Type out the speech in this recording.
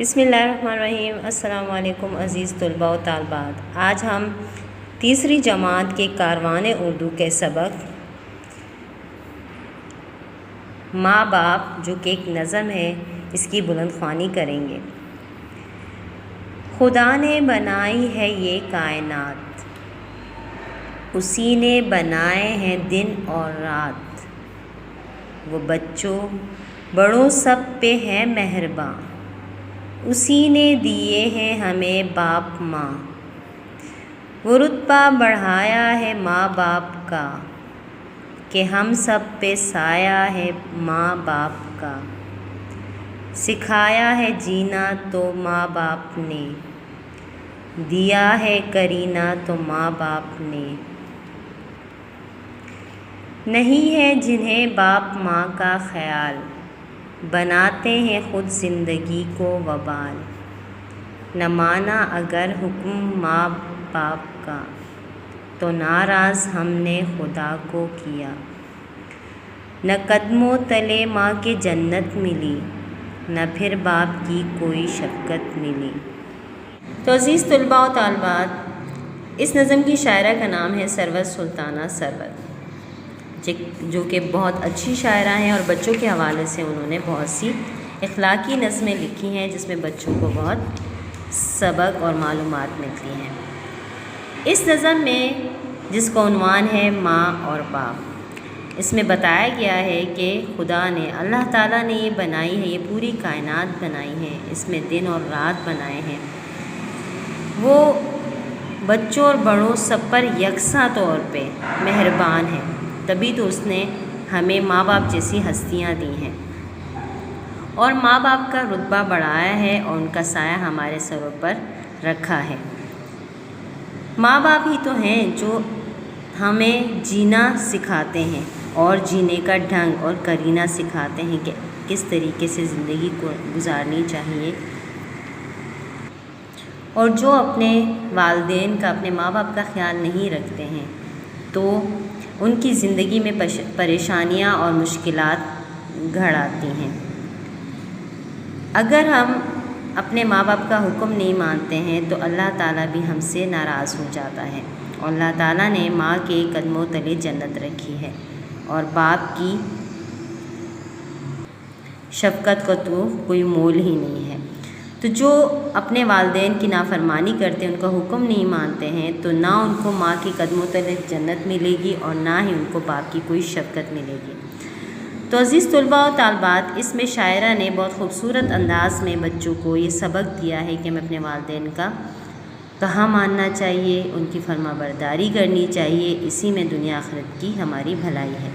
بسم اللہ الرحمن الرحیم۔ السلام علیکم عزیز طلباء و طالبات۔ آج ہم تیسری جماعت کے کاروان اردو کے سبق ماں باپ جو کہ ایک نظم ہے اس کی بلند خوانی کریں گے۔ خدا نے بنائی ہے یہ کائنات، اسی نے بنائے ہیں دن اور رات، وہ بچوں بڑوں سب پہ ہے مہرباں، اسی نے دیے ہیں ہمیں باپ ماں، وہ رتبہ بڑھایا ہے ماں باپ کا کہ ہم سب پہ سایہ ہے ماں باپ کا، سکھایا ہے جینا تو ماں باپ نے، دیا ہے کرینہ تو ماں باپ نے، نہیں ہے جنہیں باپ ماں کا خیال، بناتے ہیں خود زندگی کو وبال، نہ مانا اگر حکم ماں باپ کا تو ناراض ہم نے خدا کو کیا، نہ قدموں تلے ماں کے جنت ملی، نہ پھر باپ کی کوئی شفقت ملی۔ تو عزیز طلباء و طالبات، اس نظم کی شاعرہ کا نام ہے سروت سلطانہ سروت، جو کہ بہت اچھی شاعرہ ہیں اور بچوں کے حوالے سے انہوں نے بہت سی اخلاقی نظمیں لکھی ہیں جس میں بچوں کو بہت سبق اور معلومات ملتی ہیں۔ اس نظم میں جس کا عنوان ہے ماں اور باپ، اس میں بتایا گیا ہے کہ خدا نے، اللہ تعالیٰ نے یہ بنائی ہے، یہ پوری کائنات بنائی ہے، اس میں دن اور رات بنائے ہیں، وہ بچوں اور بڑوں سب پر یکساں طور پہ مہربان ہے، تبھی تو اس نے ہمیں ماں باپ جیسی ہستیاں دی ہیں اور ماں باپ کا رتبہ بڑھایا ہے اور ان کا سایہ ہمارے سروں پر رکھا ہے۔ ماں باپ ہی تو ہیں جو ہمیں جینا سکھاتے ہیں اور جینے کا ڈھنگ اور کرینہ سکھاتے ہیں کہ کس طریقے سے زندگی کو گزارنی چاہیے، اور جو اپنے والدین کا، اپنے ماں باپ کا خیال نہیں رکھتے ہیں تو ان کی زندگی میں پریشانیاں اور مشکلات گھڑ آتی ہیں۔ اگر ہم اپنے ماں باپ کا حکم نہیں مانتے ہیں تو اللہ تعالیٰ بھی ہم سے ناراض ہو جاتا ہے، اور اللہ تعالیٰ نے ماں کے قدموں تلے جنت رکھی ہے، اور باپ کی شفقت کا تو کوئی مول ہی نہیں ہے۔ تو جو اپنے والدین کی نافرمانی کرتے ہیں، ان کا حکم نہیں مانتے ہیں، تو نہ ان کو ماں کے قدموں تلے جنت ملے گی اور نہ ہی ان کو باپ کی کوئی شفقت ملے گی۔ تو عزیز طلباء و طالبات، اس میں شاعرہ نے بہت خوبصورت انداز میں بچوں کو یہ سبق دیا ہے کہ ہمیں اپنے والدین کا کہا ماننا چاہیے، ان کی فرما برداری کرنی چاہیے، اسی میں دنیا آخرت کی ہماری بھلائی ہے۔